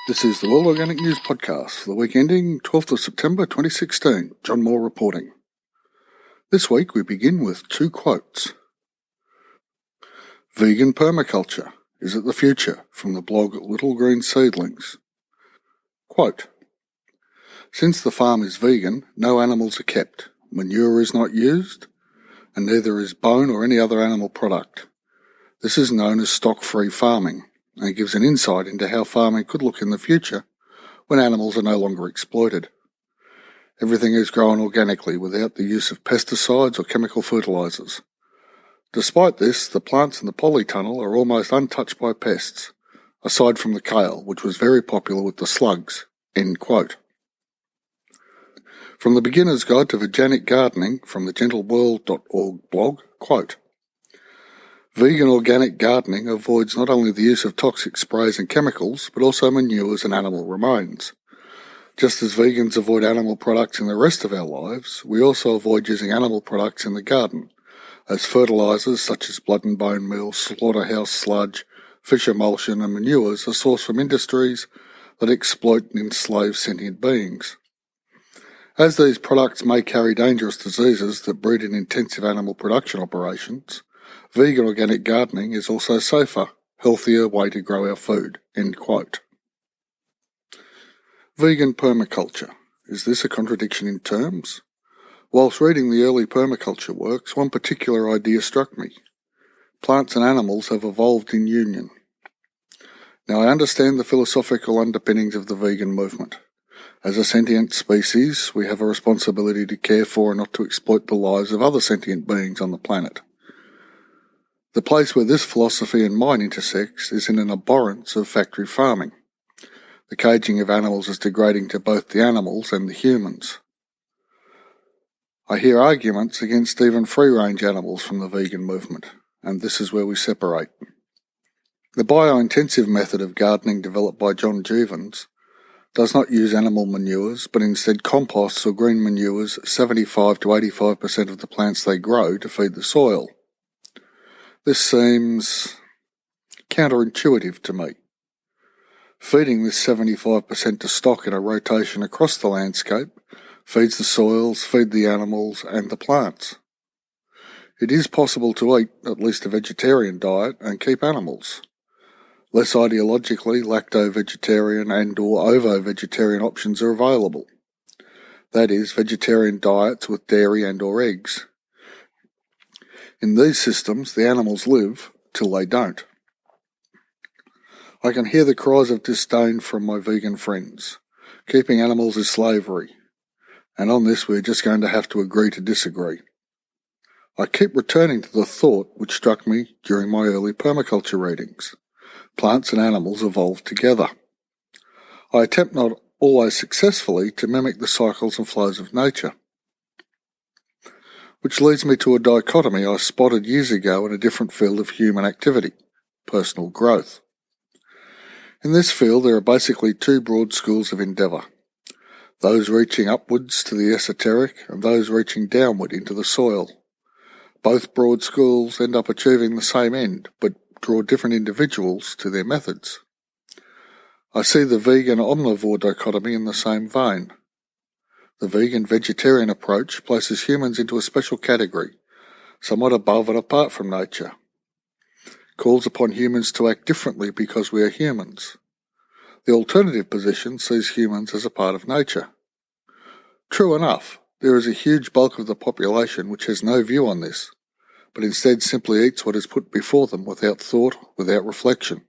This is the World Organic News podcast for the week ending 12th of September 2016. John Moore reporting. This week we begin with two quotes. Vegan permaculture. Is it the future? From the blog Little Green Seedlings. Quote, since the farm is vegan, no animals are kept, manure is not used, and neither is bone or any other animal product. This is known as stock-free farming, and gives an insight into how farming could look in the future when animals are no longer exploited. Everything is grown organically without the use of pesticides or chemical fertilizers. Despite this, the plants in the polytunnel are almost untouched by pests, aside from the kale, which was very popular with the slugs. End quote. From the Beginner's Guide to Veganic Gardening from the gentleworld.org blog, quote, vegan organic gardening avoids not only the use of toxic sprays and chemicals, but also manures and animal remains. Just as vegans avoid animal products in the rest of our lives, we also avoid using animal products in the garden, as fertilizers such as blood and bone meal, slaughterhouse sludge, fish emulsion and manures are sourced from industries that exploit and enslave sentient beings. As these products may carry dangerous diseases that breed in intensive animal production operations, vegan organic gardening is also safer, healthier way to grow our food. End quote. Vegan permaculture. Is this a contradiction in terms? Whilst reading the early permaculture works, one particular idea struck me. Plants and animals have evolved in union. Now I understand the philosophical underpinnings of the vegan movement. As a sentient species, we have a responsibility to care for and not to exploit the lives of other sentient beings on the planet. The place where this philosophy and mine intersects is in an abhorrence of factory farming. The caging of animals is degrading to both the animals and the humans. I hear arguments against even free-range animals from the vegan movement, and this is where we separate. The Biointensive method of gardening developed by Jeavons does not use animal manures, but instead composts or green manures 75 to 85% of the plants they grow to feed the soil. This seems counterintuitive to me. Feeding this 75% to stock in a rotation across the landscape feeds the soils, feed the animals and the plants. It is possible to eat at least a vegetarian diet and keep animals. Less ideologically, lacto-vegetarian and or ovo-vegetarian options are available. That is, vegetarian diets with dairy and or eggs. In these systems, the animals live till they don't. I can hear the cries of disdain from my vegan friends. Keeping animals is slavery, and on this we're just going to have to agree to disagree. I keep returning to the thought which struck me during my early permaculture readings. Plants and animals evolved together. I attempt not always successfully to mimic the cycles and flows of nature. Which leads me to a dichotomy I spotted years ago in a different field of human activity, personal growth. In this field there are basically two broad schools of endeavour, those reaching upwards to the esoteric and those reaching downward into the soil. Both broad schools end up achieving the same end, but draw different individuals to their methods. I see the vegan-omnivore dichotomy in the same vein. The vegan-vegetarian approach places humans into a special category, somewhat above and apart from nature. Calls upon humans to act differently because we are humans. The alternative position sees humans as a part of nature. True enough, there is a huge bulk of the population which has no view on this, but instead simply eats what is put before them without thought, without reflection.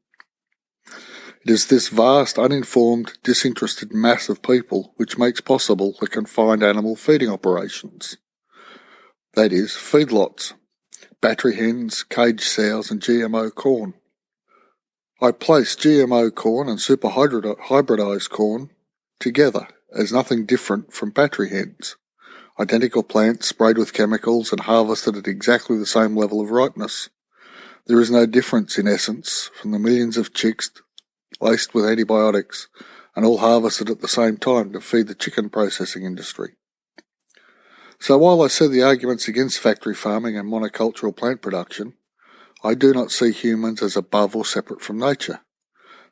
It is this vast, uninformed, disinterested mass of people which makes possible the confined animal feeding operations. That is, feedlots, battery hens, caged sows and GMO corn. I place GMO corn and super hybridized corn together as nothing different from battery hens, identical plants sprayed with chemicals and harvested at exactly the same level of ripeness. There is no difference in essence from the millions of chicks laced with antibiotics and all harvested at the same time to feed the chicken processing industry. So while I see the arguments against factory farming and monocultural plant production, I do not see humans as above or separate from nature.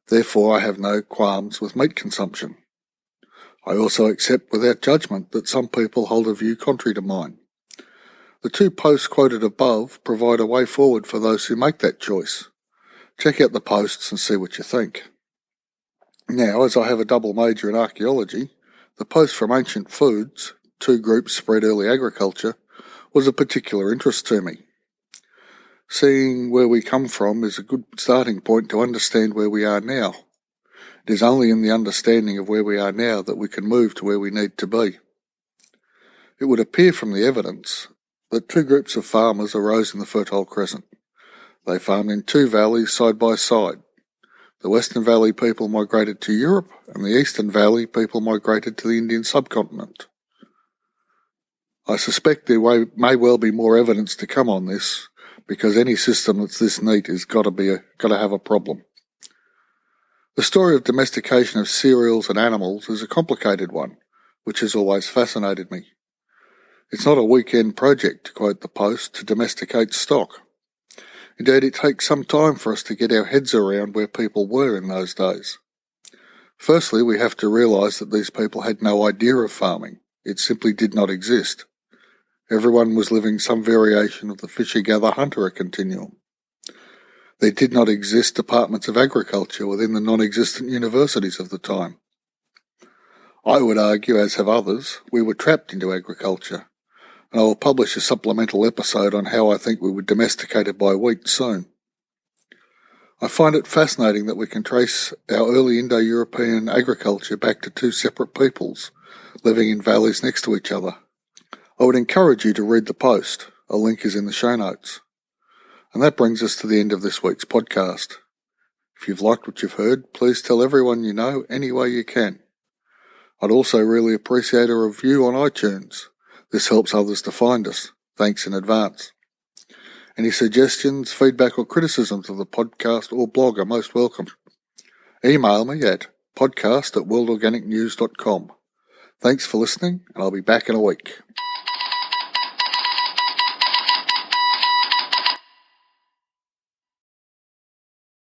Therefore, I have no qualms with meat consumption. I also accept without judgment that some people hold a view contrary to mine. The 2 posts quoted above provide a way forward for those who make that choice. Check out the posts and see what you think. Now, as I have a double major in archaeology, the post from Ancientfoods, 2 groups spread early agriculture, was of particular interest to me. Seeing where we come from is a good starting point to understand where we are now. It is only in the understanding of where we are now that we can move to where we need to be. It would appear from the evidence that 2 groups of farmers arose in the Fertile Crescent. They farmed in 2 valleys side by side. The Western Valley people migrated to Europe, and the Eastern Valley people migrated to the Indian subcontinent. I suspect there may well be more evidence to come on this, because any system that's this neat has got to have a problem. The story of domestication of cereals and animals is a complicated one, which has always fascinated me. It's not a weekend project, to quote the Post, to domesticate stock. Indeed, it takes some time for us to get our heads around where people were in those days. Firstly, we have to realise that these people had no idea of farming. It simply did not exist. Everyone was living some variation of the fisher-gather-hunter continuum. There did not exist departments of agriculture within the non-existent universities of the time. I would argue, as have others, we were trapped into agriculture, and I will publish a supplemental episode on how I think we were domesticated by wheat soon. I find it fascinating that we can trace our early Indo-European agriculture back to 2 separate peoples living in valleys next to each other. I would encourage you to read the Post. A link is in the show notes. And that brings us to the end of this week's podcast. If you've liked what you've heard, please tell everyone you know any way you can. I'd also really appreciate a review on iTunes. This helps others to find us. Thanks in advance. Any suggestions, feedback or criticisms of the podcast or blog are most welcome. Email me at podcast@worldorganicnews.com. Thanks for listening, and I'll be back in a week.